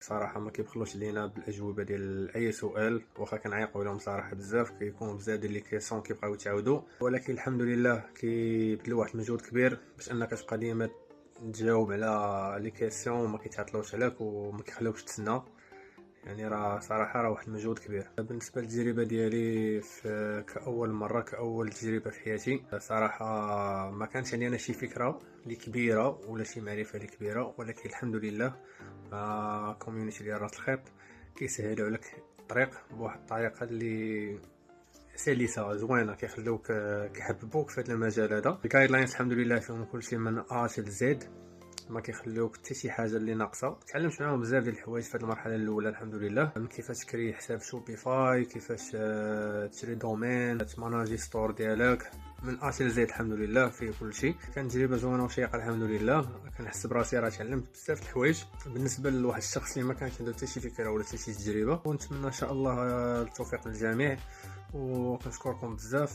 صراحه ما كيبخلوش لينا بالاجوبه ديال اي سؤال، واخا كنعيقوا لهم صراحه بزاف، كيكونوا بزاف ديال لي كيسيون كيبقاو يتعاودوا، ولكن الحمد لله كيبذلوا واحد المجهود كبير باش انك تبقى ديما تجاوب على لي كيسيون وما كيتعطلوش عليك وما كيخليوكش تسنى. يعني راه صراحه واحد المجهود كبير. بالنسبه للتجربه ديالي في كاول تجربه في حياتي، صراحه ما كانش عندي انا شي فكره اللي كبيره ولا شي معرفه اللي كبيره، ولكن الحمد لله مع كوميونيتي ديال راس الخيط كيسهلوا عليك الطريق بواحد الطريقه اللي سلسه زوينه، كيخلوك كيحببوك في هذا المجال هذا. الجايد لاينز الحمد لله فيهم كلشي من ا حتى لزد، ما كيخليوك حتى شي حاجه اللي ناقصه. تعلمت معاهم بزاف ديال الحوايج في هذه المرحله الاولى الحمد لله، من كيفاش تكري حساب شوبيفاي، كيفاش تشري دومين، تماناجي ستور ديالك، من ا حتى لزد الحمد لله فيه كلشي. كانت تجربه زوينه وشيقه الحمد لله، كنحس براسي راه تعلمت بزاف د الحوايج. بالنسبه لواحد الشخص اللي ما كانش عنده حتى شي فكره ولا حتى شي تجربه، ونتمنى ان شاء الله التوفيق للجميع، وكنشكركم بزاف.